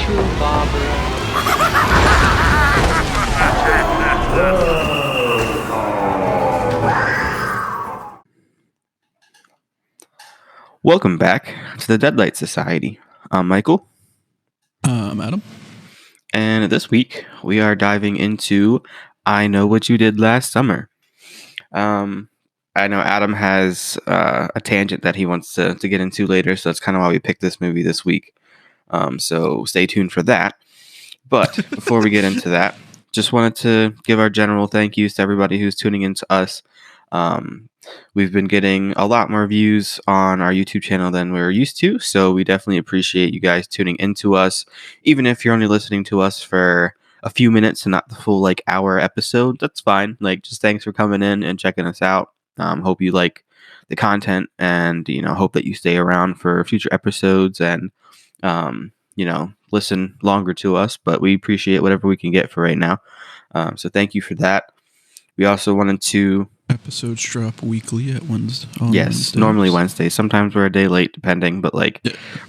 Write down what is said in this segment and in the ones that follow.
true, Barbara. Welcome back to the Deadlight Society. I'm Michael. Adam. And this week we are diving into I Know What You Did Last Summer. I know Adam has a tangent that he wants to get into later, so that's kind of why we picked this movie this week. So stay tuned for that. But before we get into that, just wanted to give our general thank yous to everybody who's tuning in to us. We've been getting a lot more views on our YouTube channel than we were used to, so we definitely appreciate you guys tuning into us. Even if you're only listening to us for a few minutes and not the full hour episode, that's fine. Just thanks for coming in and checking us out. Hope you like the content, and hope that you stay around for future episodes and listen longer to us. But we appreciate whatever we can get for right now. So thank you for that. We also wanted to episodes drop weekly at Wednesday. Yes, normally Wednesdays. Sometimes we're a day late, depending. But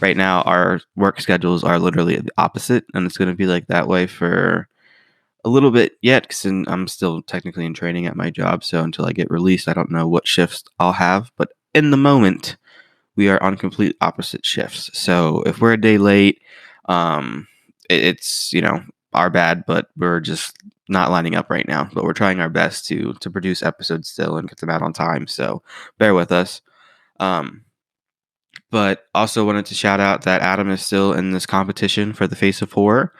right now, our work schedules are literally the opposite, and it's going to be like that way for a little bit yet. Because I'm still technically in training at my job, so until I get released, I don't know what shifts I'll have. But in the moment, we are on complete opposite shifts. So if we're a day late, it's our bad, but we're just not lining up right now. But we're trying our best to produce episodes still and get them out on time. So bear with us. But also wanted to shout out that Adam is still in this competition for the Face of Horror.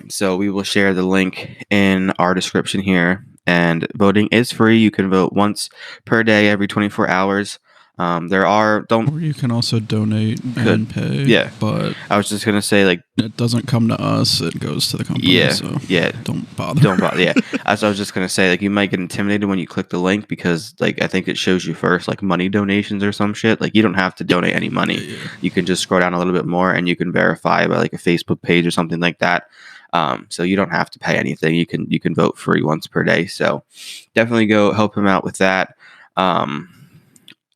So we will share the link in our description here. And voting is free. You can vote once per day, every 24 hours. Or you can also donate and pay. Yeah, but I was just gonna say it doesn't come to us; it goes to the company. Yeah, so yeah. Don't bother. Yeah, as I was just gonna say, you might get intimidated when you click the link because I think it shows you first money donations or some shit. You don't have to donate any money. Yeah. You can just scroll down a little bit more and you can verify by a Facebook page or something like that. So you don't have to pay anything. You can vote free once per day. So definitely go help him out with that.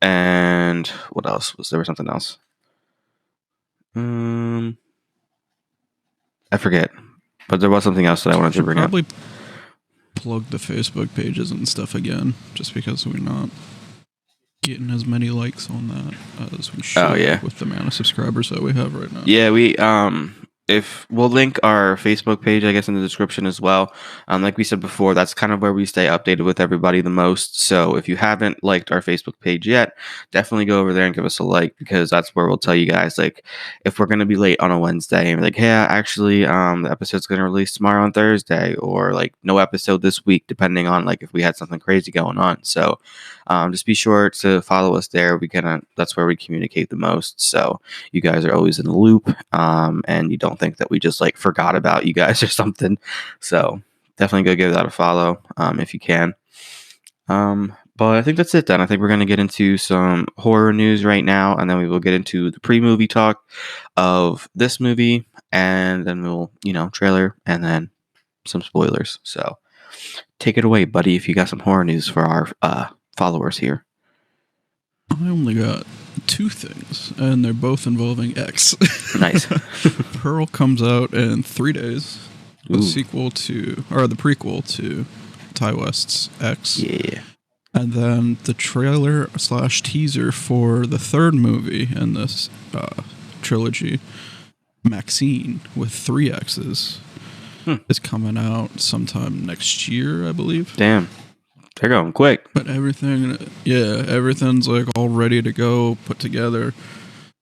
And what else? Was there something else? I forget. But there was something else that I wanted to bring up. Probably plug the Facebook pages and stuff again, just because we're not getting as many likes on that as we should with the amount of subscribers that we have right now. Yeah, we if we'll link our Facebook page, I guess, in the description as well. Like we said before, that's kind of where we stay updated with everybody the most. So if you haven't liked our Facebook page yet, definitely go over there and give us a like, because that's where we'll tell you guys, if we're going to be late on a Wednesday, and hey, actually, the episode's going to release tomorrow on Thursday, or no episode this week, depending on if we had something crazy going on. So just be sure to follow us there. That's where we communicate the most. So you guys are always in the loop, and you don't think that we just forgot about you guys or something. So definitely go give that a follow if you can. But I think that's it then. I think we're going to get into some horror news right now, and then we will get into the pre-movie talk of this movie, and then we'll, trailer, and then some spoilers. So take it away, buddy, if you got some horror news for our followers here. I only got two things, and they're both involving X. Nice. Pearl comes out in 3 days. Ooh. The prequel to Ty West's X. Yeah. And then the trailer / teaser for the third movie in this trilogy, Maxine, with 3 X's, is coming out sometime next year, I believe. Damn. They're going quick. But everything's all ready to go, put together.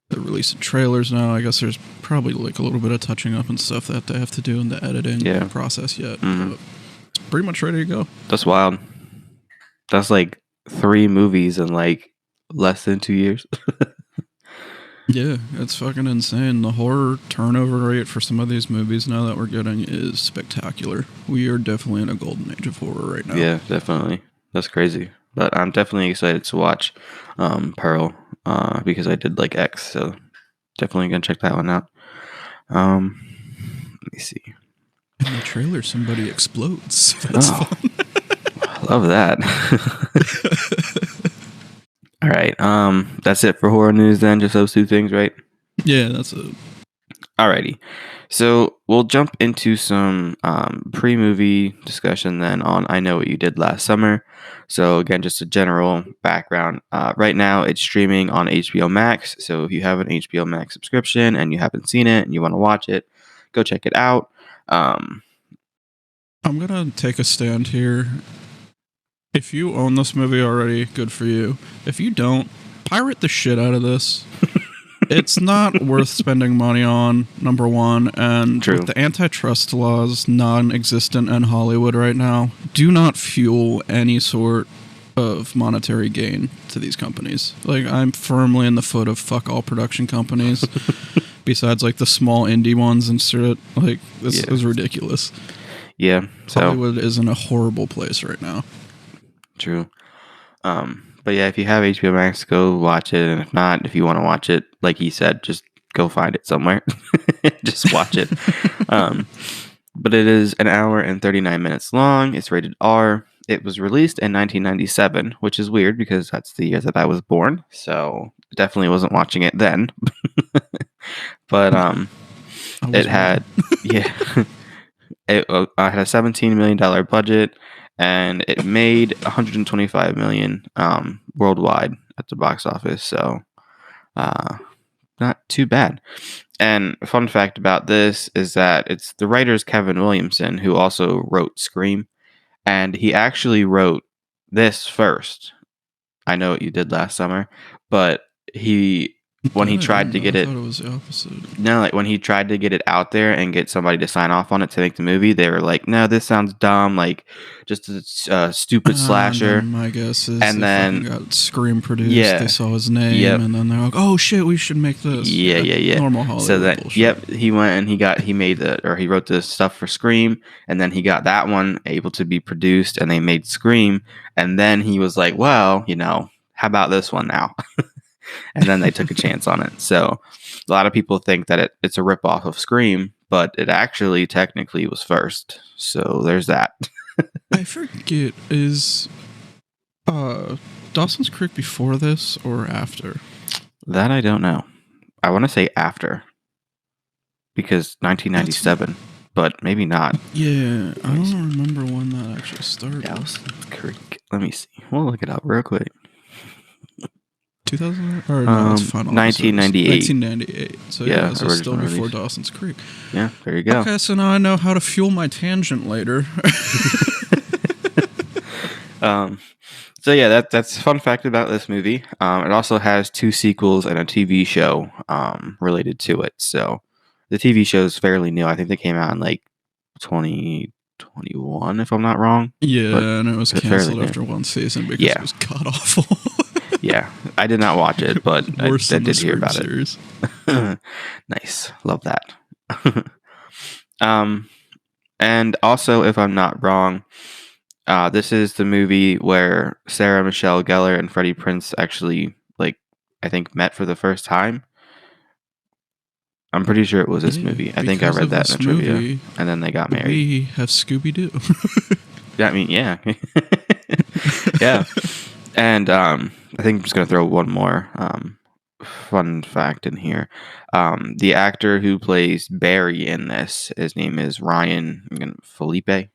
They're releasing trailers now. I guess there's probably a little bit of touching up and stuff that they have to do in the editing process yet. Mm-hmm. But it's pretty much ready to go. That's wild. That's 3 movies in less than 2 years. Yeah, it's fucking insane. The horror turnover rate for some of these movies now that we're getting is spectacular. We are definitely in a golden age of horror right now. Yeah, definitely. That's crazy. But I'm definitely excited to watch Pearl because I did X, so definitely gonna check that one out. Let me see. In the trailer, somebody explodes. That's fun. I love that. All right. That's it for horror news then. Just those 2 things, right? Yeah, that's it. Alrighty. So we'll jump into some pre-movie discussion then on I Know What You Did Last Summer. So again, just a general background. Right now, it's streaming on HBO Max. So if you have an HBO Max subscription and you haven't seen it and you want to watch it, go check it out. I'm gonna take a stand here. If you own this movie already, good for you. If you don't, pirate the shit out of this. It's not worth spending money on, number one, and True. with the antitrust laws non-existent in Hollywood right now, do not fuel any sort of monetary gain to these companies. Like, I'm firmly in the foot of fuck all production companies, besides like the small indie ones and shit. Like, this is ridiculous. Yeah. So Hollywood is in a horrible place right now. True. But yeah, if you have HBO Max, go watch it. And if not, if you want to watch it, like he said, just go find it somewhere. Just watch it. But it is an hour and 39 minutes long. It's rated R. It was released in 1997, which is weird because that's the year that I was born. So definitely wasn't watching it then. But it had, yeah, it had a $17 million budget. And it made $125 million worldwide at the box office, so not too bad. And a fun fact about this is that it's the writer's Kevin Williamson who also wrote Scream, and he actually wrote this first. I Know What You Did Last Summer, but when he tried to get it, I thought it was the opposite. No, like when he tried to get it out there and get somebody to sign off on it to make the movie, they were like, "No, this sounds dumb, like just a stupid slasher." And my guess is and then got Scream produced. Yeah. They saw his name, and then they're like, "Oh shit, we should make this." Yeah. Normal Hollywood So that bullshit. he went and he wrote the stuff for Scream, and then he got that one able to be produced, and they made Scream, and then he was like, "Well, how about this one now?" And then they took a chance on it. So a lot of people think that it's a ripoff of Scream, but it actually technically was first. So there's that. I forget, is Dawson's Creek before this or after? That I don't know. I want to say after. Because 1997, but maybe not. Yeah, I don't remember when that actually started. Dawson's Creek. Let me see. We'll look it up real quick. 2000 or no, it's final 1998. 1998. So yeah, so still original before release. Dawson's Creek. Yeah, there you go. Okay, so now I know how to fuel my tangent later. So yeah, that's a fun fact about this movie. It also has 2 sequels and a TV show related to it. So the TV show is fairly new. I think they came out in like 2021, if I'm not wrong. Yeah, and it was canceled new. after one season because it was god awful. Yeah, I did not watch it, but I did hear about series. it. Nice, love that. And also, if I'm not wrong, this is the movie where Sarah Michelle Gellar and Freddie Prinze actually, I think, met for the first time. I'm pretty sure it was this movie. I think I read that in the trivia. And then they got married. We have Scooby-Doo. I mean, yeah. Yeah. And I think I'm just going to throw one more fun fact in here. The actor who plays Barry in this, his name is Ryan Felipe.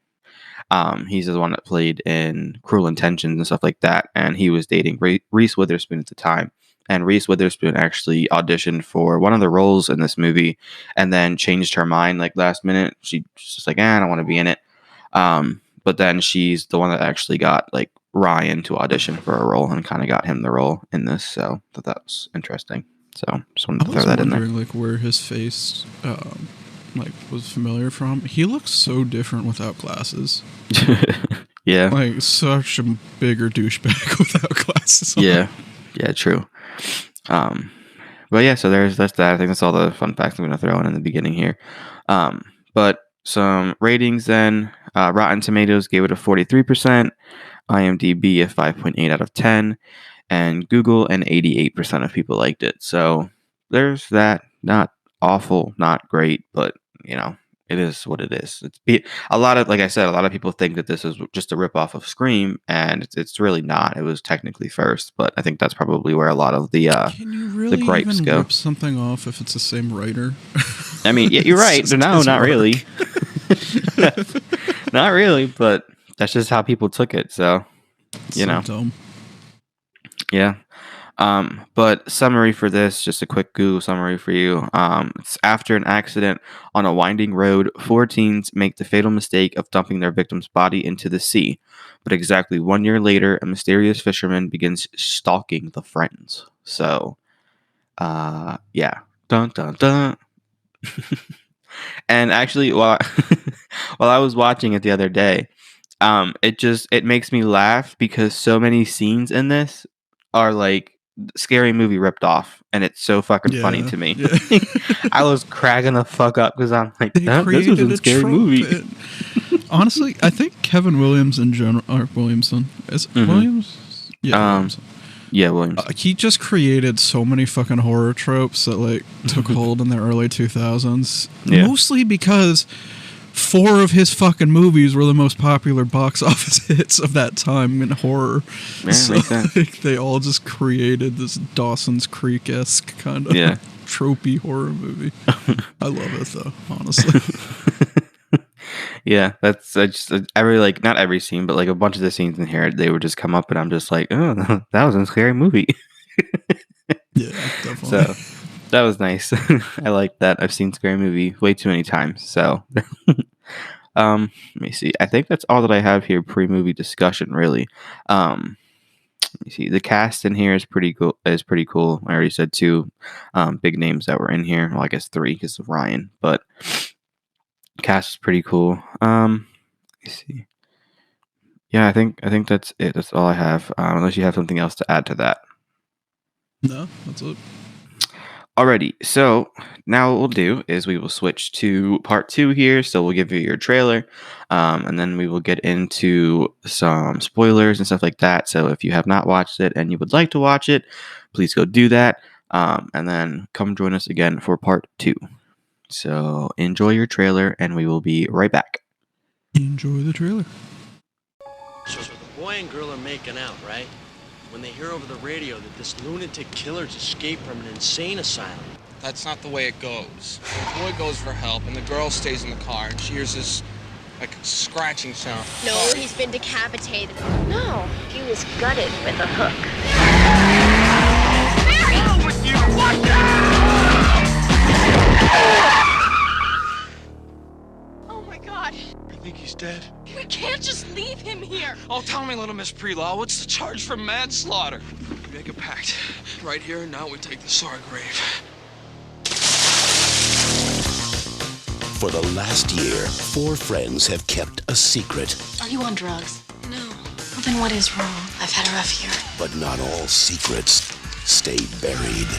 He's the one that played in Cruel Intentions and stuff like that. And he was dating Reese Witherspoon at the time. And Reese Witherspoon actually auditioned for one of the roles in this movie and then changed her mind last minute. She's just like, I don't want to be in it. But then she's the one that actually got Ryan to audition for a role and kind of got him the role in this. So I thought that was interesting. So just wanted to throw that in there. Where his face was familiar from. He looks so different without glasses. Yeah. Such a bigger douchebag without glasses on. Yeah, true. But yeah, so that's that. I think that's all the fun facts I'm going to throw in the beginning here. But some ratings then. Rotten Tomatoes gave it a 43%, IMDb a 5.8 out of 10, and Google an 88% of people liked it. So there's that. Not awful, not great, but it is what it is. A lot of people think that this is just a ripoff of Scream, and it's really not. It was technically first, but I think that's probably where a lot of the Can you really the gripes even go. rip something off if it's the same writer? I mean, yeah, you're It's right. just No, his not work. really. Not really, but that's just how people took it. So, you So know, dumb. yeah. But summary for this, just a quick Google summary for you. It's after an accident on a winding road, 4 teens make the fatal mistake of dumping their victim's body into the sea. But exactly 1 year later, a mysterious fisherman begins stalking the friends. So, yeah. Dun dun dun. And actually, while while I was watching it the other day, it makes me laugh because so many scenes in this are like Scary Movie ripped off, and it's so fucking funny Yeah. to me. Yeah. I was cracking the fuck up because I'm like, They this was created a a Scary trope. Movie. Honestly, I think Kevin Williams in general, or Williamson, is Mhm. Williams? Yeah, Williamson. Yeah, Williams. He just created so many fucking horror tropes that like took hold in the early 2000s. Yeah. Mostly because 4 of his fucking movies were the most popular box office hits of that time in horror. Yeah, So makes sense. like, they all just created this Dawson's Creek-esque kind of Yeah. tropey horror movie. I love it though, honestly. Yeah, that's I just every like not every scene, but like a bunch of the scenes in here, they would just come up, and I'm just like, oh, that was a Scary Movie. Yeah, definitely. So that was nice. I like that. I've seen Scary Movie way too many times. So, let me see. I think that's all that I have here pre-movie discussion. Really. Let me see. The cast in here is pretty cool. I already said 2 big names that were in here. Well, I guess 3 because of Ryan, but cast is pretty cool. Let me see. Yeah, I think that's it. That's all I have. Unless you have something else to add to that. No, that's it. Alrighty, so now what we'll do is we will switch to part 2 here. So we'll give you your trailer, and then we will get into some spoilers and stuff like that. So if you have not watched it and you would like to watch it, please go do that, and then come join us again for part 2. So enjoy your trailer, and we will be right back. Enjoy the trailer. So the boy and girl are making out, right? When they hear over the radio that this lunatic killer's escaped from an insane asylum. That's not the way it goes. The boy goes for help, and the girl stays in the car, and she hears this, like, scratching sound. No, he's been decapitated. No, he was gutted with a hook. What's wrong with you? Watch out! Oh my God. You think he's dead? We can't just leave him here. Oh, tell me, little Miss Prelaw, what's the charge for manslaughter? We make a pact. Right here and now we take this to our grave. For the last year, 4 friends have kept a secret. Are you on drugs? No. Well, then what is wrong? I've had a rough year. But not all secrets stay buried.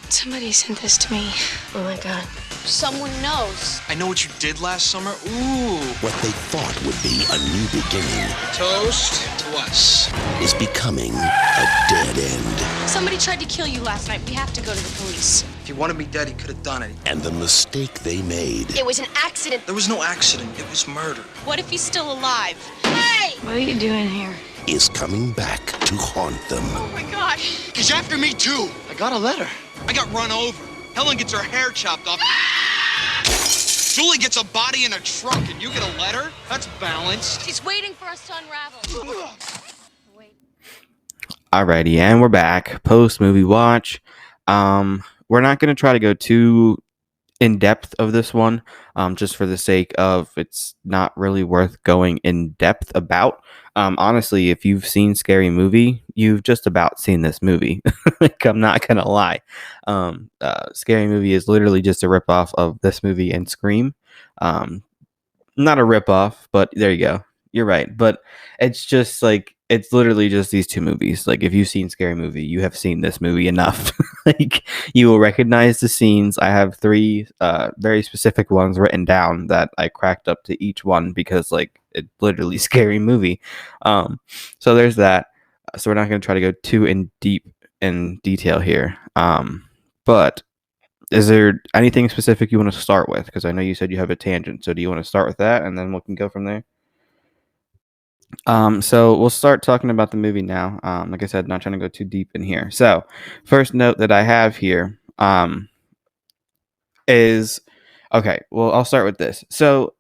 Somebody sent this to me. Oh my God. Someone knows. I know what you did last summer. Ooh. What they thought would be a new beginning Toast to us. is becoming a dead end. Somebody tried to kill you last night. We have to go to the police. If he wanted me dead, he could have done it. And the mistake they made It was an accident. There was no accident. It was murder. What if he's still alive? Hey! What are you doing here? is coming back to haunt them. Oh my God. He's after me, too. I got a letter. I got run over. Helen gets her hair chopped off. Julie gets a body in a truck, and you get a letter? That's balanced. She's waiting for us to unravel. Wait. Alrighty, and we're back. Post movie watch. We're not going to try to go too in depth of this one, just for the sake of it's not really worth going in depth about. Honestly, if you've seen Scary Movie, you've just about seen this movie. Like, I'm not gonna lie. Scary Movie is literally just a ripoff of this movie and Scream. Not a ripoff, but there you go. You're right. But it's just like, it's literally just these two movies. Like, if you've seen Scary Movie, you have seen this movie enough. Like, you will recognize the scenes. I have 3 very specific ones written down that I cracked up to each one because, like, it's literally Scary Movie. So there's that. So we're not going to try to go too in detail here. But is there anything specific you want to start with? Because I know you said you have a tangent. So do you want to start with that and then we can go from there? So we'll start talking about the movie now. Like I said, not trying to go too deep in here. So first note that I have here, is Okay, well, I'll start with this. So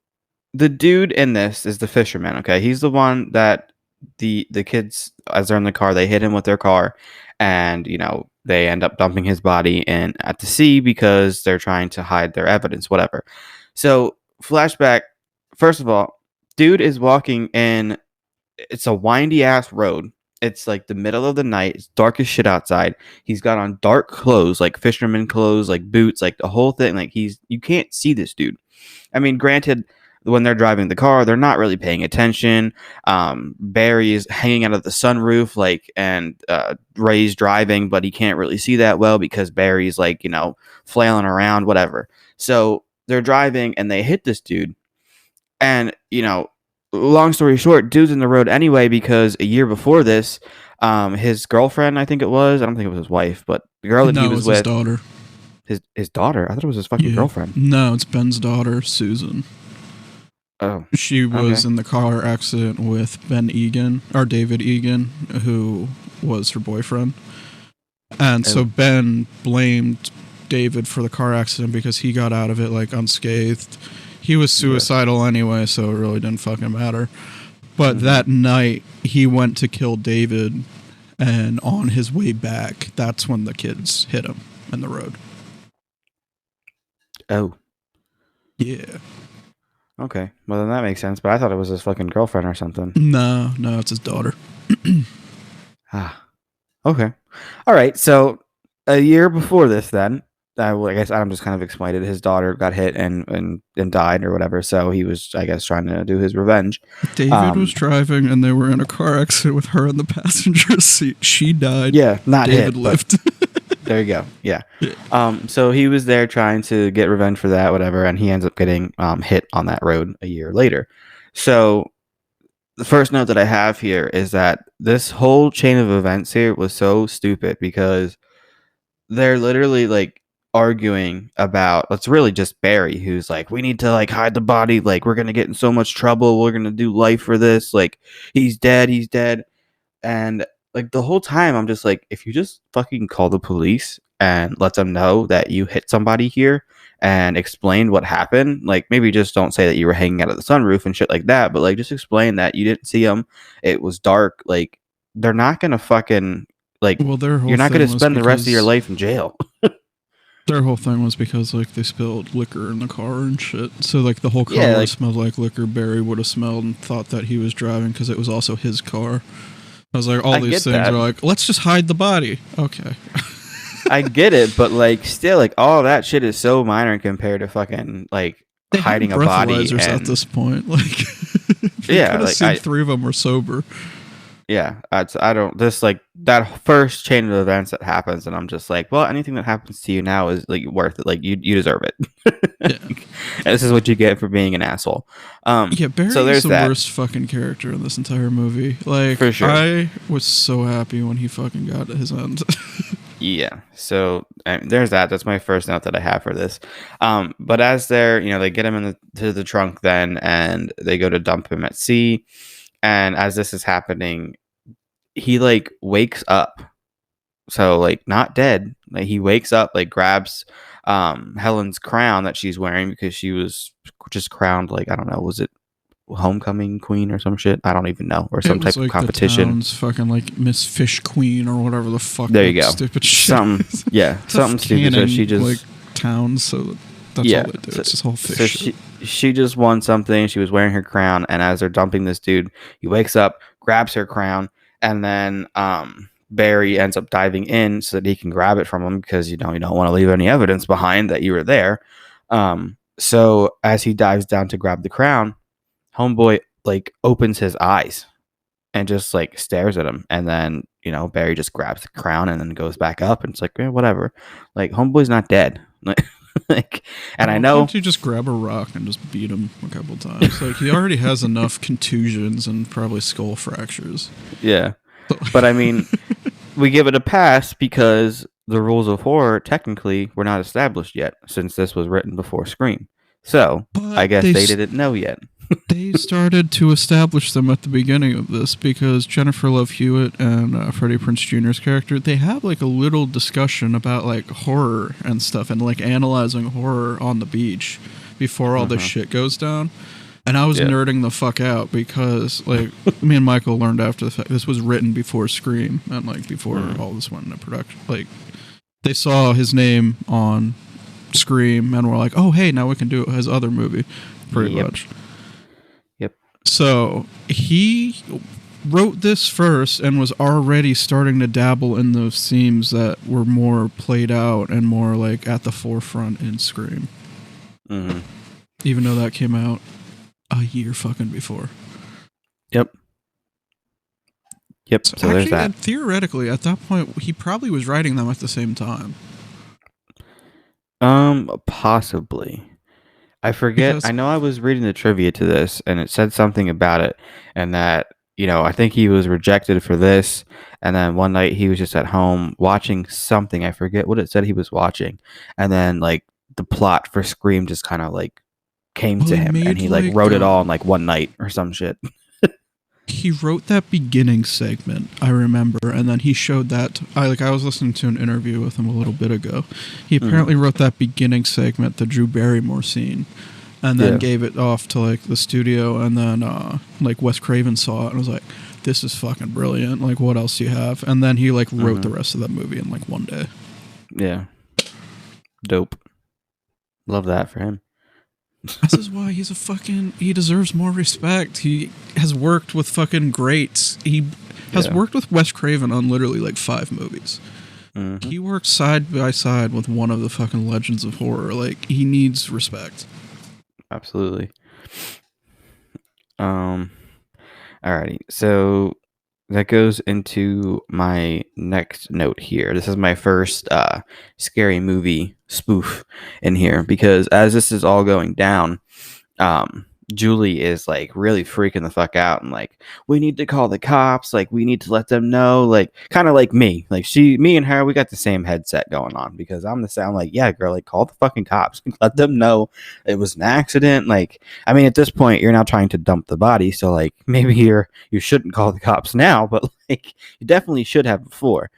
the dude in this is the fisherman. Okay, he's the one that the kids, as they're in the car, they hit him with their car, and they end up dumping his body in at the sea because they're trying to hide their evidence, whatever. So flashback. First of all, dude is walking in. It's a windy ass road. It's like the middle of the night. It's dark as shit outside. He's got on dark clothes, like fisherman clothes, like boots, like the whole thing. Like you can't see this dude. I mean, granted, when they're driving the car, they're not really paying attention. Barry is hanging out of the sunroof, and Ray's driving, but he can't really see that well because Barry's flailing around, whatever. So they're driving and they hit this dude, and long story short, dude's in the road anyway because a year before this, his girlfriend, I think it was, I don't think it was his wife, but the girl that he was with, his daughter. His daughter. I thought it was his fucking girlfriend. No, it's Ben's daughter, Susan. Oh, she was in the car accident with Ben Egan, or David Egan, who was her boyfriend. And so Ben blamed David for the car accident because he got out of it unscathed. He was suicidal anyway, so it really didn't fucking matter. But that night, he went to kill David, and on his way back, that's when the kids hit him in the road. Oh. Yeah. Okay. Well, then that makes sense, but I thought it was his fucking girlfriend or something. No, it's his daughter. Okay. All right, so a year before this then, I guess Adam just kind of explained it. His daughter got hit and died or whatever, so he was, I guess, trying to do his revenge. David was driving, and they were in a car accident with her in the passenger seat. She died. Yeah, not David hit, lived. There you go. Yeah. So he was there trying to get revenge for that, whatever, and he ends up getting hit on that road a year later. So the first note that I have here is that this whole chain of events here was so stupid because they're literally arguing about, it's really just Barry who's like, we need to hide the body, we're gonna get in so much trouble, we're gonna do life for this, he's dead, and the whole time I'm just if you just fucking call the police and let them know that you hit somebody here and explain what happened, maybe just don't say that you were hanging out of the sunroof and shit like that, but just explain that you didn't see them, it was dark, they're not gonna fucking you're not gonna spend the rest of your life in jail. Their whole thing was because they spilled liquor in the car and shit. So the whole car smelled like liquor. Barry would have smelled and thought that he was driving because it was also his car. I was all these things are let's just hide the body. Okay. I get it, but still all that shit is so minor compared to fucking they hiding a body. At this point, yeah, three of them were sober. Yeah, I don't this that first chain of events that happens, and I'm just well, anything that happens to you now is worth it. You deserve it. Yeah. And this is what you get for being an asshole. Yeah, Barry so is the worst fucking character in this entire movie. For sure. I was so happy when he fucking got his end. Yeah, so there's that. That's my first note that I have for this. But as they're, they get him into the trunk then, and they go to dump him at sea. And as this is happening, he wakes up. So not dead. He wakes up, grabs Helen's crown that she's wearing because she was just crowned, I don't know, was it homecoming queen or some shit? I don't even know, or some type of competition. The town's fucking Miss Fish Queen or whatever the fuck. There you go. Stupid shit. Something stupid. So she just towns. So that's all they do. It's just whole fish. So she just won something. She was wearing her crown, and as they're dumping this dude, he wakes up, grabs her crown, and then Barry ends up diving in so that he can grab it from him because you don't want to leave any evidence behind that you were there. So as he dives down to grab the crown, homeboy opens his eyes and just stares at him, and then Barry just grabs the crown and then goes back up, and it's whatever. Homeboy's not dead. And I know, can't you just grab a rock and just beat him a couple times? He already has enough contusions and probably skull fractures. Yeah, but I mean, we give it a pass because the rules of horror technically were not established yet, since this was written before Scream. So I guess they didn't know yet. They started to establish them at the beginning of this because Jennifer Love Hewitt and Freddie Prinze Jr.'s character, they have a little discussion about horror and stuff and analyzing horror on the beach. before all this shit goes down. And I was nerding the fuck out because, like, me and Michael learned after the fact this was written before Scream and, like, before all this went into production. Like, they saw his name on Scream and were like, oh, hey, now we can do his other movie, pretty much. Yep. So he wrote this first and was already starting to dabble in those themes that were more played out and more, like, at the forefront in Scream. Mm-hmm. Even though that came out a year fucking before. Yep. So actually, there's that. And theoretically, at that point, he probably was writing them at the same time. Possibly. I forget. Because I know I was reading the trivia to this, and it said something about it, and that, you know, I think he was rejected for this, and then one night he was just at home watching something. I forget what it said he was watching, and then, like, the plot for Scream just kind of, like, came to him, and he, like, wrote it all in, like, one night or some shit. He wrote that beginning segment, I remember, and then he showed that. I was listening to an interview with him a little bit ago. He apparently wrote that beginning segment, the Drew Barrymore scene, and then gave it off to, like, the studio, and then like, Wes Craven saw it and was like, "This is fucking brilliant. Like, what else do you have?" And then he, like, wrote the rest of that movie in, like, one day. Yeah. Dope. Love that for him. This is why he deserves more respect. He has worked with fucking greats. He has worked with Wes Craven on literally, like, 5 movies. Mm-hmm. He works side by side with one of the fucking legends of horror. Like, he needs respect. Absolutely. Alrighty. So that goes into my next note here. This is my first scary movie spoof in here, because as this is all going down, Julie is, like, really freaking the fuck out and, like, we need to call the cops, like, we need to let them know, like, kind of like me, like, me and her, we got the same headset going on, because I'm the sound, like, yeah, girl, like, call the fucking cops, let them know it was an accident. Like, I mean, at this point, you're now trying to dump the body, so, like, maybe you shouldn't call the cops now, but, like, you definitely should have before.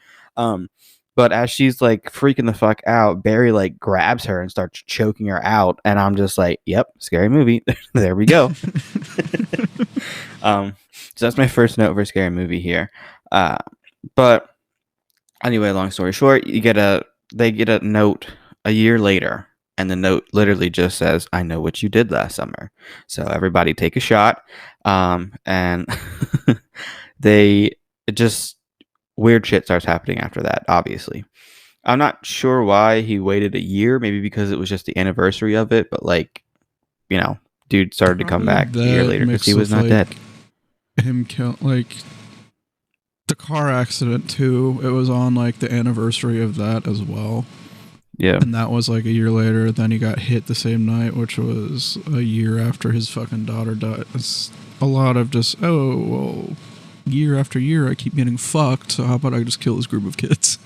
But as she's, like, freaking the fuck out, Barry, like, grabs her and starts choking her out. And I'm just like, yep, scary movie. There we go. So that's my first note for scary movie here. But anyway, long story short, they get a note a year later. And the note literally just says, "I know what you did last summer. So everybody take a shot." And weird shit starts happening after that, obviously. I'm not sure why he waited a year, maybe because it was just the anniversary of it, but, like, you know, dude started to come back a year later because he was not dead. Him like, the car accident too, it was on, like, the anniversary of that as well. Yeah. And that was, like, a year later. Then he got hit the same night, which was a year after his fucking daughter died. It's a lot of just, year after year I keep getting fucked, so how about I just kill this group of kids?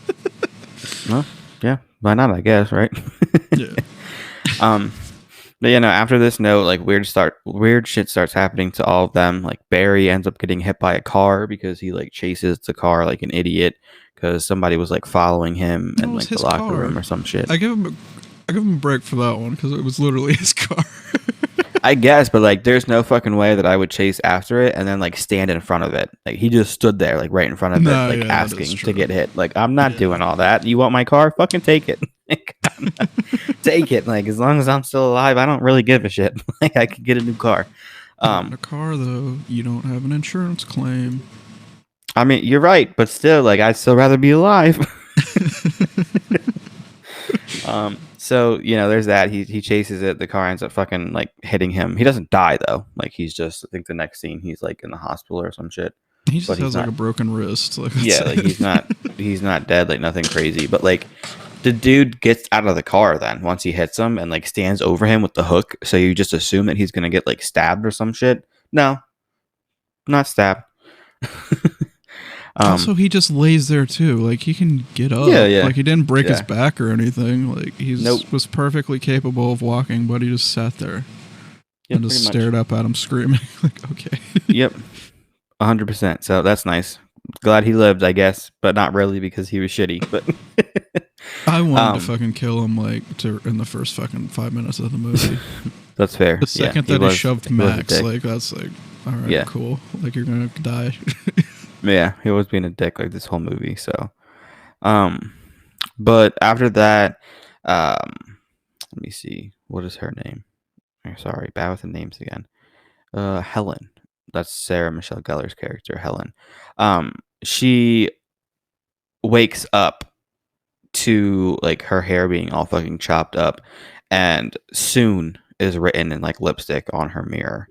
Well, yeah, why not, I guess, right? Yeah. But, you know, after this note, like, weird shit starts happening to all of them. Like, Barry ends up getting hit by a car because he, like, chases the car like an idiot because somebody was, like, following him in, like, the locker room or some shit. I give him a break for that one because it was literally his car. I guess, but, like, there's no fucking way that I would chase after it and then, like, stand in front of it. Like, he just stood there, like, right in front of it, like, asking to get hit. Like, I'm not doing all that. You want my car? Fucking take it. Take it. Like, as long as I'm still alive, I don't really give a shit. Like, I could get a new car. A car, though, you don't have an insurance claim. I mean, you're right, but still, like, I'd still rather be alive. So, you know, there's that. He chases it. The car ends up fucking, like, hitting him. He doesn't die, though. Like, he's just, I think the next scene, he's, like, in the hospital or some shit. He just has, like, a broken wrist. Like, yeah, like, he's not dead, like, nothing crazy. But, like, the dude gets out of the car then once he hits him and, like, stands over him with the hook. So you just assume that he's going to get, like, stabbed or some shit. No, not stabbed. Also, he just lays there too. Like, he can get up. Yeah. Like, he didn't break his back or anything. Like, he was perfectly capable of walking, but he just sat there and just stared up at him, screaming. Like, okay. Yep, 100%. So that's nice. glad he lived, I guess, but not really because he was shitty. But I wanted to fucking kill him in the first fucking 5 minutes of the movie. That's fair. The second that he shoved Max, that's like, all right, Yeah. cool. Like you're gonna die. Yeah, he was being a dick like this whole movie. So, but after that, let me see, what is her name? Sorry, bad with the names again. Helen. That's Sarah Michelle Gellar's character, Helen. She wakes up to like her hair being all fucking chopped up, and soon is written in like lipstick on her mirror.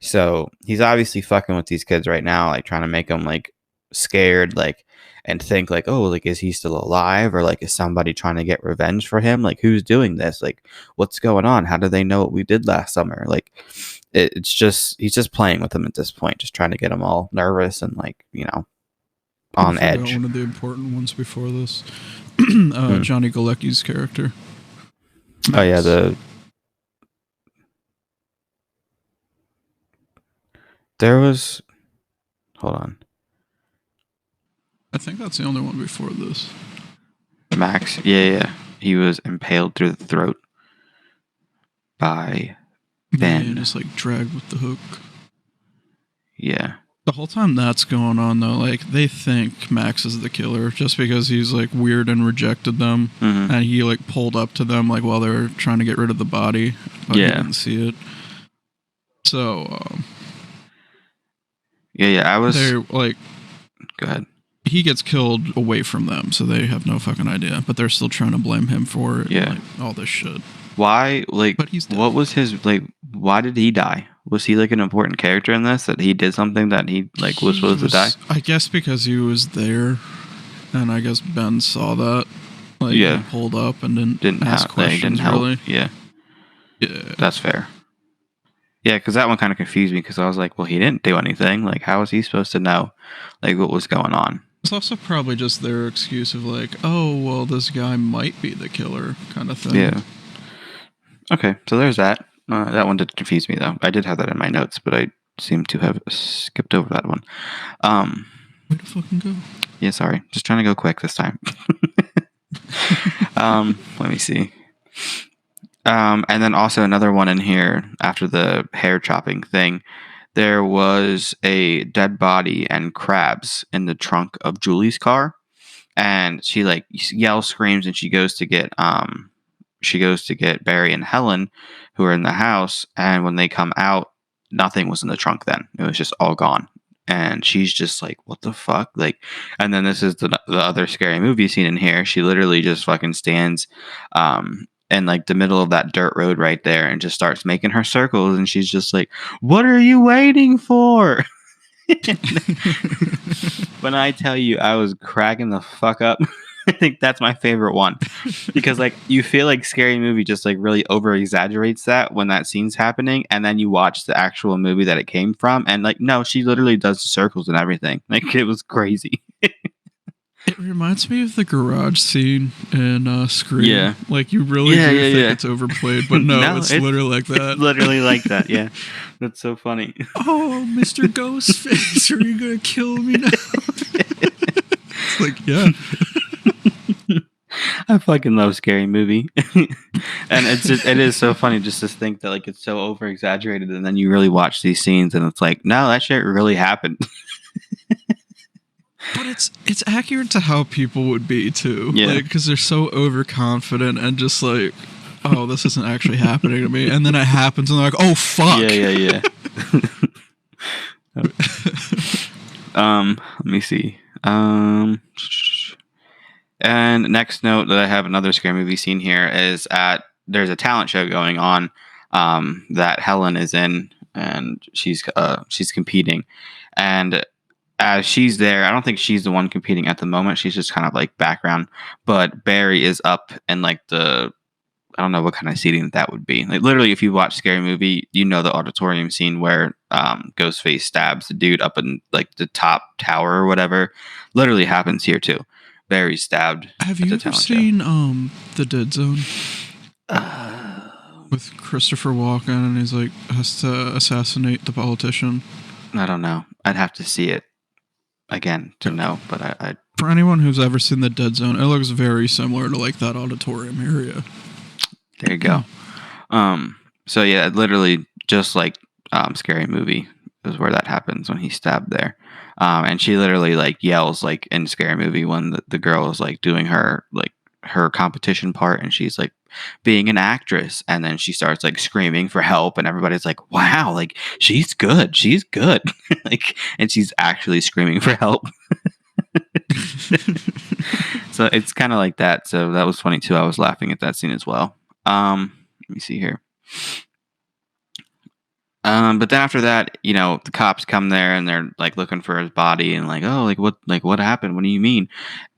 So he's obviously fucking with these kids right now, like trying to make them like scared, like, and think like, oh, like, is he still alive, or like, is somebody trying to get revenge for him? Like, who's doing this? Like, what's going on? How do they know what we did last summer? Like, it's just, he's just playing with them at this point, just trying to get them all nervous and like, you know, on I forgot edge. one of the important ones before this. Johnny Galecki's character. Oh yeah, there was, hold on, I think that's the only one before this. Max. Yeah. He was impaled through the throat by Ben. Yeah, just like dragged with the hook. Yeah. The whole time that's going on, though, like, they think Max is the killer just because he's, like, weird and rejected them. Mm-hmm. And he, like, pulled up to them, like, while they were trying to get rid of the body. But he didn't see it. So, Yeah, I was... they're, like... Go ahead. He gets killed away from them, so they have no fucking idea. But they're still trying to blame him for it. Yeah. And, like, all this shit. Why, like, But he's dead. what was his, like, why did he die? Was he, like, an important character in this? That he did something that he, like, was supposed to die? I guess because he was there, and I guess Ben saw that. Like, Yeah. he pulled up and didn't ask questions, didn't help. really. Yeah. Yeah. That's fair. Yeah, because that one kind of confused me, because I was like, well, he didn't do anything. Like, how was he supposed to know, like, what was going on? It's also probably just their excuse of like, oh, well, this guy might be the killer kind of thing. Yeah. Okay, so there's that. That one did confuse me, though. I did have that in my notes, but I seem to have skipped over that one. Way to fucking go. Yeah, sorry. Just trying to go quick this time. Let me see. And then also another one in here after the hair chopping thing. There was a dead body and crabs in the trunk of Julie's car, and she like yells, screams, and she goes to get Barry and Helen, who are in the house. And when they come out, nothing was in the trunk. Then it was just all gone, and she's just like, "What the fuck?" Like, and then this is the other scary movie scene in here. She literally just fucking stands, in like the middle of that dirt road right there, and just starts making her circles, and she's just like, what are you waiting for? When I tell you, I was cracking the fuck up. I think that's my favorite one, because like you feel like Scary Movie just like really over exaggerates that when that scene's happening, and then you watch the actual movie that it came from, and like, no, she literally does the circles and everything. Like, it was crazy. It reminds me of the garage scene in Scream. Yeah. Like, you really do think it's overplayed, but no, it's literally like that. It's literally like that, yeah. That's so funny. Oh, Mr. Ghostface, are you going to kill me now? It's like, yeah. I fucking love Scary Movie. And it is so funny just to think that like it's so over exaggerated, and then you really watch these scenes and it's like, no, that shit really happened. But it's accurate to how people would be too. Yeah. Like, because they're so overconfident and just like, oh, this isn't actually happening to me. And then it happens and they're like, oh, fuck. Yeah. Let me see. And next note that I have another Scary Movie scene here is there's a talent show going on that Helen is in, and she's competing. And as she's there, I don't think she's the one competing at the moment. She's just kind of like background. But Barry is up in like I don't know what kind of seating that would be. Like literally, if you watch Scary Movie, you know the auditorium scene where Ghostface stabs the dude up in like the top tower or whatever. Literally happens here too. Barry's stabbed. Have you ever seen The Dead Zone? With Christopher Walken, and he's like has to assassinate the politician. I don't know. I'd have to see it. again to know, but I For anyone who's ever seen the Dead Zone, it looks very similar to like that auditorium area. there you go. So yeah, literally just like Scary Movie is where that happens when he's stabbed there. And she literally like yells like in Scary Movie when the girl is like doing her competition part, and she's like being an actress, and then she starts like screaming for help, and everybody's like, wow, like she's good like, and she's actually screaming for help. So it's kind of like that. So that was funny too. I was laughing at that scene as well. Let me see here. But then after that, you know, the cops come there and they're like looking for his body and like, oh, what happened? What do you mean?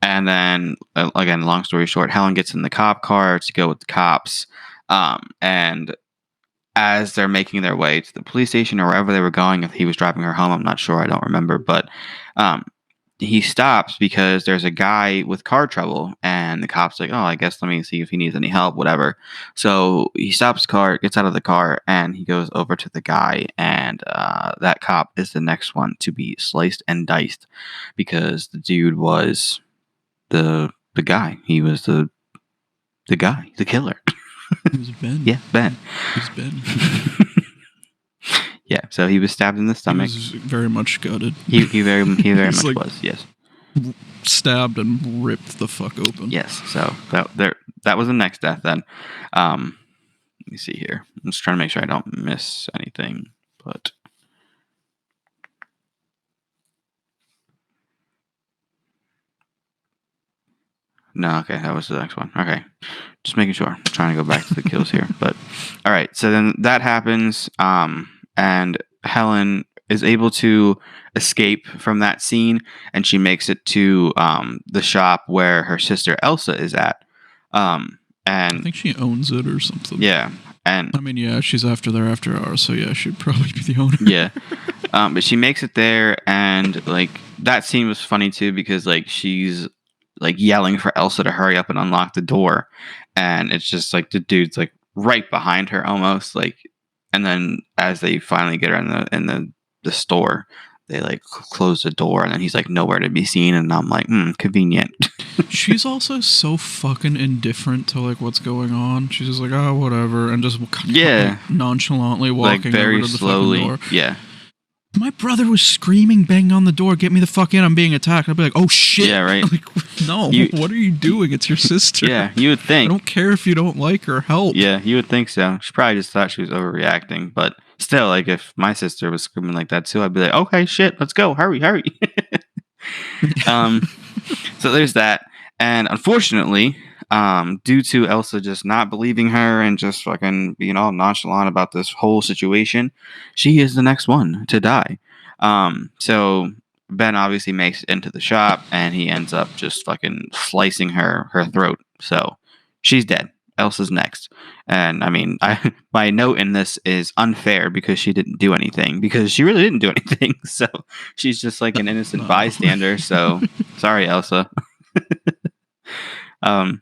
And then again, long story short, Helen gets in the cop car to go with the cops. And as they're making their way to the police station or wherever they were going, if he was driving her home, I'm not sure. I don't remember. But he stops because there's a guy with car trouble, and the cop's like, oh, I guess let me see if he needs any help, whatever. So he stops the car, gets out of the car, and he goes over to the guy, and that cop is the next one to be sliced and diced because the dude was the guy. He was the guy, the killer. It was Ben. Yeah, Ben. It was Ben. Yeah, so he was stabbed in the stomach. He was very much gutted. He very much like, was, yes. Stabbed and ripped the fuck open. Yes, so that was the next death then. Let me see here. I'm just trying to make sure I don't miss anything, but no, okay, that was the next one. Okay, just making sure. I'm trying to go back to the kills here, but all right. So then that happens, and Helen is able to escape from that scene, and she makes it to the shop where her sister Elsa is at. And I think she owns it or something. Yeah, and I mean, yeah, she's after hours, so yeah, she'd probably be the owner. Yeah, but she makes it there, and like that scene was funny too because like she's like yelling for Elsa to hurry up and unlock the door, and it's just like the dude's like right behind her almost like, and then as they finally get her in the store, they like close the door, and then he's like nowhere to be seen, and I'm like, convenient. She's also so fucking indifferent to like what's going on. She's just like, oh, whatever, and just like, nonchalantly walking like very over to the slowly. fucking door. Yeah. My brother was screaming, banging on the door, get me the fuck in, I'm being attacked. I'd be like, oh shit. Yeah, right. Like, no, what are you doing? It's your sister. Yeah, you would think. I don't care if you don't like her, help. Yeah, you would think so. She probably just thought she was overreacting, but still, like if my sister was screaming like that too, I'd be like, okay, shit, let's go, hurry. So there's that, and unfortunately, due to Elsa just not believing her and just fucking being all nonchalant about this whole situation, she is the next one to die. So Ben obviously makes it into the shop, and he ends up just fucking slicing her throat. So she's dead. Elsa's next. And I mean, my note in this is unfair because she didn't do anything, because she really didn't do anything. So she's just like an innocent bystander. So sorry, Elsa. Let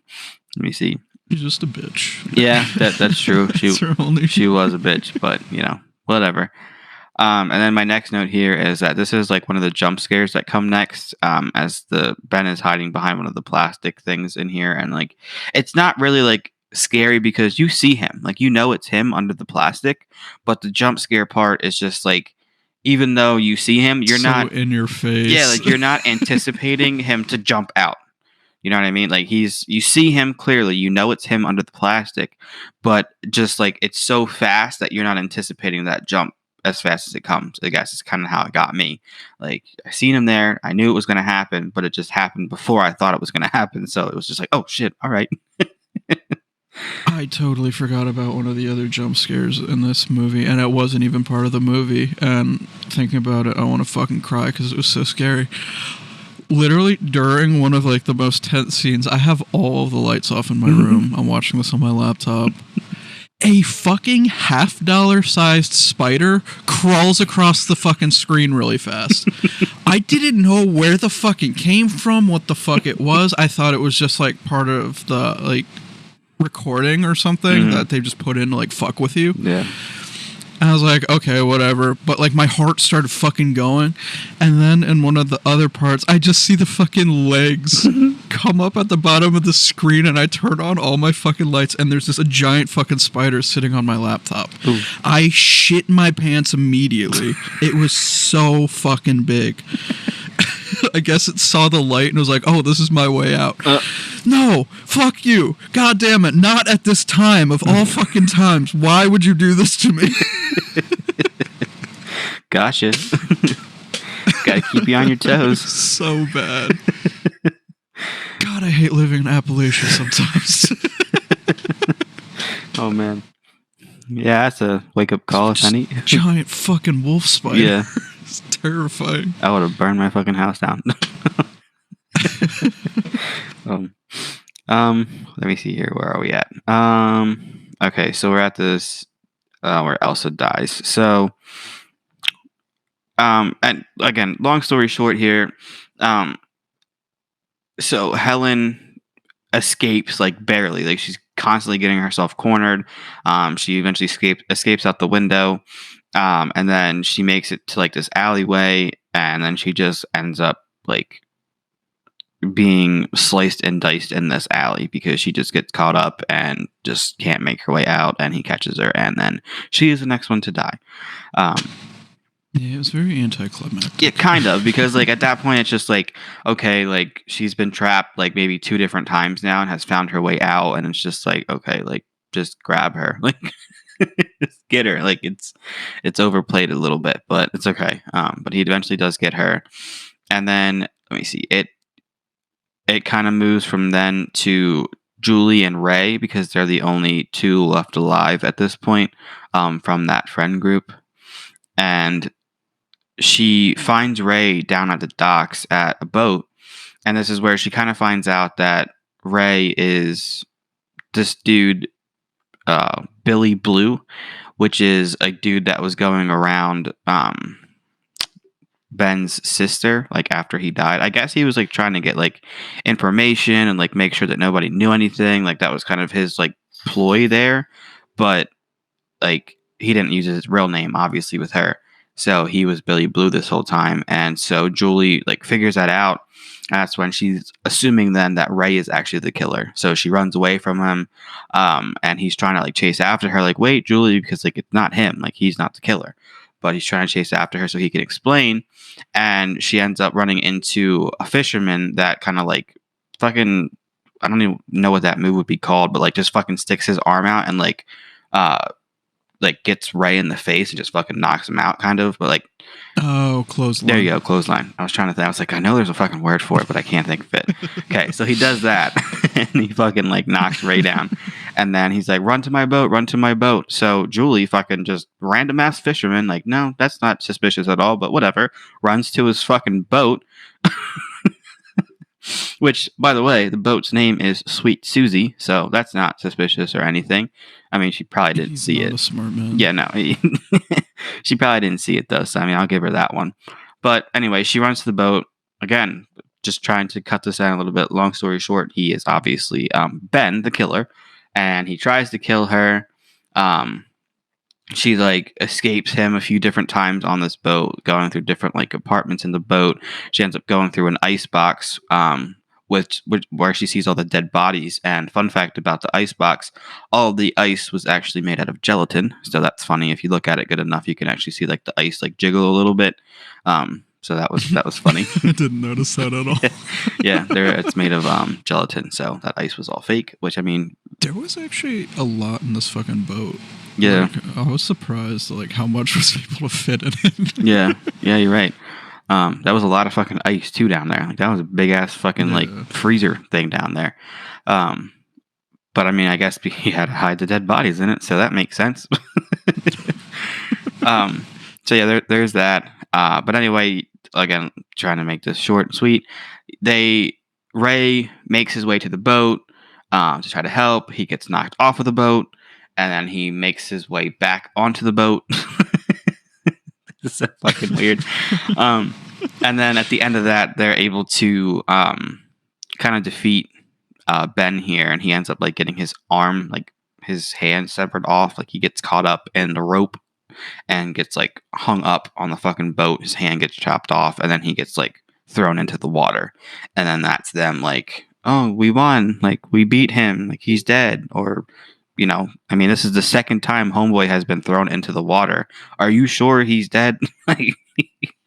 me see. She's just a bitch. Yeah, that's true. She was a bitch, but you know, whatever. And then my next note here is that this is like one of the jump scares that come next, as the Ben is hiding behind one of the plastic things in here, and like it's not really like scary because you see him, like you know it's him under the plastic, but the jump scare part is just like, even though you see him, you're so not in your face. Yeah, like you're not anticipating him to jump out. You know what I mean? Like you see him clearly, you know it's him under the plastic, but just like it's so fast that you're not anticipating that jump as fast as it comes. I guess it's kind of how it got me. Like I seen him there, I knew it was going to happen, but it just happened before I thought it was going to happen. So it was just like, oh shit, all right. I totally forgot about one of the other jump scares in this movie, and it wasn't even part of the movie. And thinking about it, I want to fucking cry because it was so scary. Literally, during one of like the most tense scenes, I have all of the lights off in my room. I'm watching this on my laptop. A fucking $50 sized spider crawls across the fucking screen really fast. I didn't know where the fuck it came from, what the fuck it was. I thought it was just like part of the like recording or something that they just put in to like fuck with you. Yeah. And I was like, okay, whatever. But like my heart started fucking going. And then in one of the other parts, I just see the fucking legs come up at the bottom of the screen, and I turn on all my fucking lights, and there's just a giant fucking spider sitting on my laptop. Ooh. I shit my pants immediately. It was so fucking big. I guess it saw the light and was like, oh, this is my way out. No, fuck you. God damn it. Not at this time of all fucking times. Why would you do this to me? Gotcha. Gotta keep you on your toes. So bad. God, I hate living in Appalachia sometimes. Oh, man. Yeah, that's a wake-up call, if any. Giant fucking wolf spider. Yeah. It's terrifying. I would have burned my fucking house down. Let me see here. Where are we at? Okay, so we're at this where Elsa dies. So, and again, long story short here. So Helen escapes like barely. Like she's constantly getting herself cornered. She eventually escapes out the window. And then she makes it to like this alleyway, and then she just ends up like being sliced and diced in this alley because she just gets caught up and just can't make her way out, and he catches her, and then she is the next one to die. Yeah, it was very anticlimactic. Yeah, kind of, because like at that point it's just like, okay, like she's been trapped like maybe 2 different times now and has found her way out, and it's just like, okay, like just grab her, like just get her. Like it's overplayed a little bit, but it's okay. But he eventually does get her, and then let me see, it kind of moves from then to Julie and Ray, because they're the only 2 left alive at this point, from that friend group. And she finds Ray down at the docks at a boat, and this is where she kind of finds out that Ray is this dude, Billy Blue, which is a dude that was going around Ben's sister, like after he died. I guess he was like trying to get like information and like make sure that nobody knew anything. Like that was kind of his like ploy there, but like he didn't use his real name obviously with her. So he was Billy Blue this whole time. And so Julie like figures that out. And that's when she's assuming then that Ray is actually the killer. So she runs away from him. And he's trying to like chase after her, like, wait, Julie, because like it's not him. Like he's not the killer. But he's trying to chase after her so he can explain. And she ends up running into a fisherman that kind of like fucking, I don't even know what that move would be called, but like just fucking sticks his arm out and like gets Ray in the face and just fucking knocks him out, kind of. But like, oh, clothesline. There you go, clothesline. I was trying to think. I was like, I know there's a fucking word for it, but I can't think of it. Okay, so he does that, and he fucking like knocks Ray down, and then he's like, run to my boat, run to my boat. So Julie, fucking just random ass fisherman, like, no, that's not suspicious at all, but whatever, runs to his fucking boat. Which, by the way, the boat's name is Sweet Susie, so that's not suspicious or anything. I mean, she probably didn't see it. He's not a smart man. Yeah, no. She probably didn't see it, though, so I mean, I'll give her that one. But anyway, she runs to the boat. Again, just trying to cut this down a little bit. Long story short, he is obviously Ben, the killer, and he tries to kill her. She like escapes him a few different times on this boat, going through different like apartments in the boat. She ends up going through an ice box, which where she sees all the dead bodies. And fun fact about the ice box, all the ice was actually made out of gelatin. So that's funny. If you look at it good enough, you can actually see like the ice like jiggle a little bit. So that was funny. I didn't notice that at all. Yeah, it's made of gelatin. So that ice was all fake. Which I mean, there was actually a lot in this fucking boat. Yeah, like, I was surprised like how much was able to fit in it. Yeah, you're right. That was a lot of fucking ice too down there. Like that was a big ass fucking like freezer thing down there. But I mean, I guess he had to hide the dead bodies in it, so that makes sense. So yeah, there's that. But anyway, again, trying to make this short and sweet. Ray makes his way to the boat to try to help. He gets knocked off of the boat. And then he makes his way back onto the boat. This is so fucking weird. And then at the end of that, they're able to kind of defeat Ben here. And he ends up like getting his arm, like his hand severed off. Like he gets caught up in the rope and gets like hung up on the fucking boat. His hand gets chopped off, and then he gets like thrown into the water. And then that's them like, oh, we won. Like, we beat him. Like, he's dead. Or, you know, I mean, this is the second time Homeboy has been thrown into the water. Are you sure he's dead?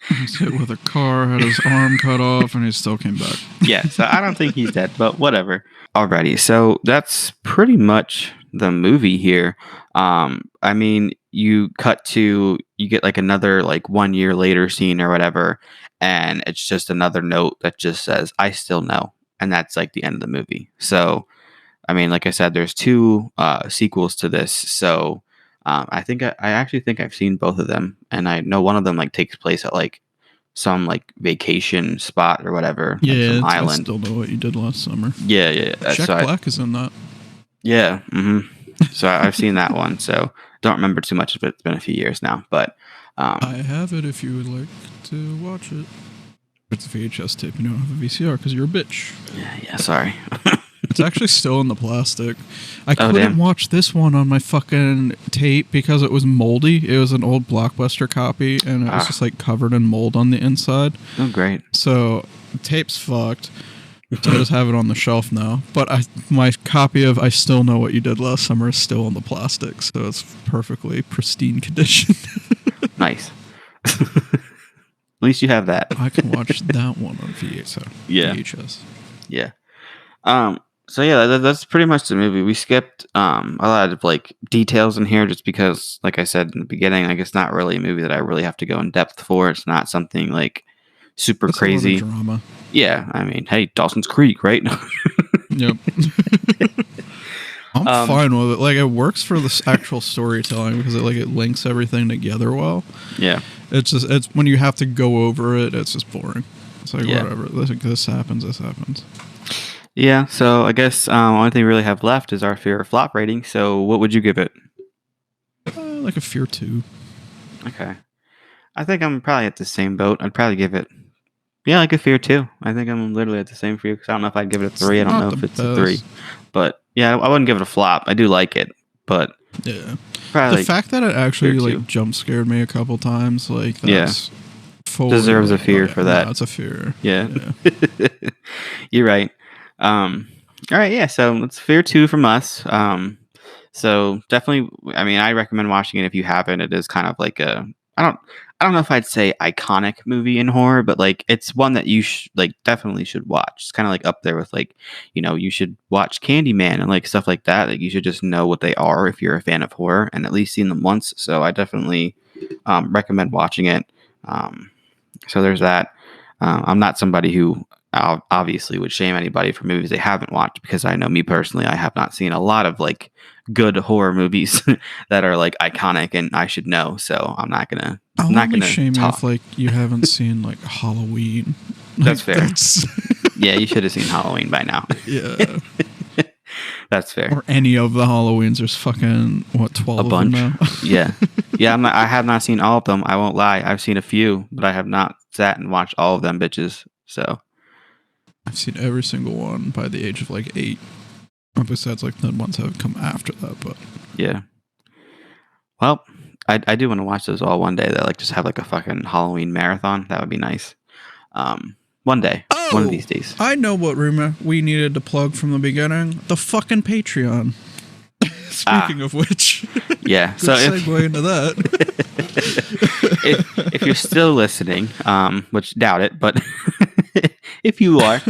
He's hit with a car, had his arm cut off, and he still came back. Yeah, so I don't think he's dead, but whatever. Alrighty, so that's pretty much the movie here. I mean, you get like another like 1 year later scene or whatever, and it's just another note that just says, I still know. And that's like the end of the movie. So, I mean, like I said, there's 2 sequels to this. So I actually think I've seen both of them, and I know one of them like takes place at like some like vacation spot or whatever. Yeah, like, I island. still know what you did last summer. Yeah. Jack Black is in that. Yeah. So I've seen that one. So don't remember too much of it. It's been a few years now, but I have it if you would like to watch it. It's a VHS tape. You don't have a VCR because you're a bitch. Yeah. Sorry. It's actually still in the plastic. I couldn't damn. watch this one on my fucking tape because it was moldy. It was an old Blockbuster copy, and it was just like covered in mold on the inside. Oh, great. So the tape's fucked. So I just have it on the shelf now. But my copy of I Still Know What You Did Last Summer is still in the plastic, so it's perfectly pristine condition. Nice. At least you have that. I can watch that one on VHS. Yeah. VHS. Yeah. So yeah, that's pretty much the movie. We skipped a lot of like details in here just because, like I said in the beginning, like it's not really a movie that I really have to go in depth for. It's not something like super That's crazy. A lot of drama. Yeah, I mean, hey, Dawson's Creek, right? Yep. I'm fine with it. Like, it works for the actual storytelling because it links everything together well. Yeah. It's when you have to go over it, it's just boring. It's like, Yeah. whatever. This happens. Yeah, so I guess only thing we really have left is our fear of flop rating. So what would you give it? Like a Fear 2. Okay. I think I'm probably at the same boat. I'd probably give it, like a Fear 2. I think I'm literally at the same for you because I don't know if I'd give it a 3. I don't know if it's a 3. But yeah, I wouldn't give it a flop. I do like it, but Yeah. probably The fact that it actually Fear 2. like jump scared me a couple times, like that's fully, Deserves a like, fear for that. No, it's a fear. Yeah. You're right. All right, yeah, so it's Fear 2 from us. So definitely, I mean, I recommend watching it if you haven't. It is kind of like I don't know if I'd say iconic movie in horror, but like it's one that you definitely should watch. It's kind of like up there with like, you should watch Candyman and like stuff like that. Like you should just know what they are if you're a fan of horror and at least seen them once. So I definitely recommend watching it. So there's that. I'm not somebody who obviously would shame anybody for movies they haven't watched because I know me personally, I have not seen a lot of like good horror movies that are like iconic and I should know. So I'm not gonna. I'll not only gonna shame you talk. if like you haven't seen like Halloween. That's fair. That's, Yeah, you should have seen Halloween by now. yeah. That's fair. Or any of the Halloweens. There's fucking 12 A of bunch. them now. Yeah. I have not seen all of them. I won't lie. I've seen a few, but I have not sat and watched all of them bitches. So I've seen every single one by the age of like 8. Besides like the ones that have come after that, but yeah. Well, I do want to watch those all one day. That like just have like a fucking Halloween marathon. That would be nice. One day. One of these days. I know what rumor we needed to plug from the beginning. The fucking Patreon. Speaking of which. Yeah. Good So segue into that. if you're still listening, which doubt it, but if you are,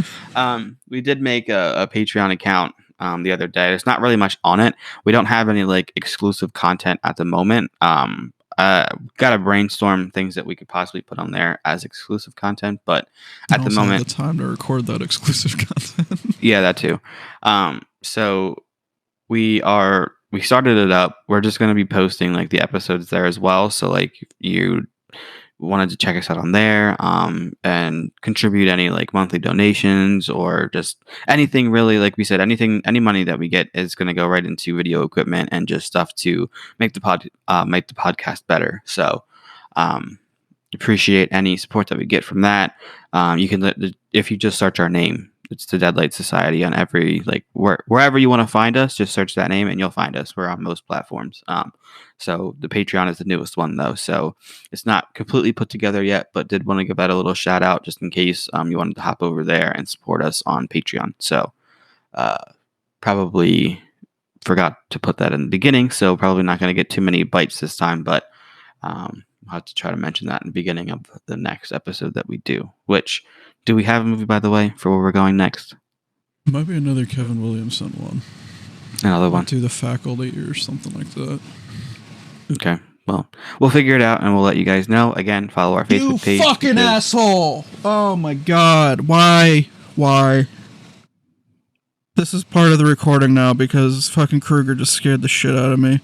we did make a Patreon account the other day. There's not really much on it. We don't have any like exclusive content at the moment. Got to brainstorm things that we could possibly put on there as exclusive content, but at the moment, the time to record that exclusive content. yeah, that too. So we started it up. We're just going to be posting like the episodes there as well. So like if you wanted to check us out on there, and contribute any like monthly donations or just anything really, like we said, any money that we get is going to go right into video equipment and just stuff to make the podcast better. So, appreciate any support that we get from that. You can if you just search our name, It's the Deadlight Society on every wherever you want to find us. Just search that name and you'll find us. We're on most platforms. So the Patreon is the newest one though, so it's not completely put together yet. But did want to give that a little shout out just in case you wanted to hop over there and support us on Patreon. So probably forgot to put that in the beginning, so probably not going to get too many bites this time. But I'll have to try to mention that in the beginning of the next episode that we do. Which do we have a movie, by the way, for where we're going next? Might be another Kevin Williamson one. Another one. To the Faculty or something like that. Okay. Well, we'll figure it out and we'll let you guys know. Again, follow our Facebook page. You fucking asshole! Oh my god. Why? This is part of the recording now because fucking Kruger just scared the shit out of me.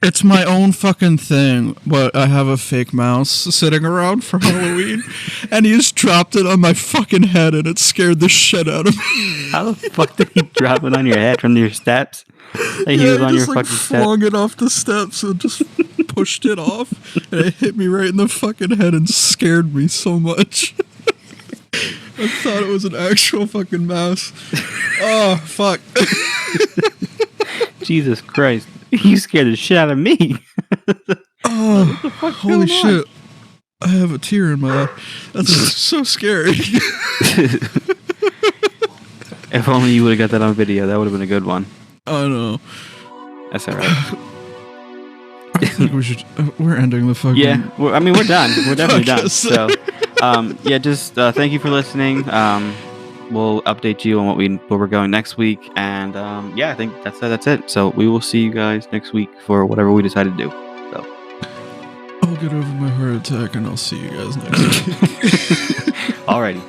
It's my own fucking thing, but I have a fake mouse sitting around for Halloween, and he just dropped it on my fucking head, and it scared the shit out of me. How the fuck did he drop it on your head from your steps? Like he was on your fucking steps? Flung it off the steps and just pushed it off, and it hit me right in the fucking head and scared me so much. I thought it was an actual fucking mouse. Oh, fuck. Jesus Christ. You scared the shit out of me. Oh, holy shit. I have a tear in my eye. That's so scary. If only you would have got that on video. That would have been a good one. I know. That's alright. I think we're ending the fucking... Yeah, we're done. We're definitely done. podcast. So, just thank you for listening. We'll update you on where we're going next week, and I think that's it. So we will see you guys next week for whatever we decide to do. So I'll get over my heart attack, and I'll see you guys next week. Alrighty.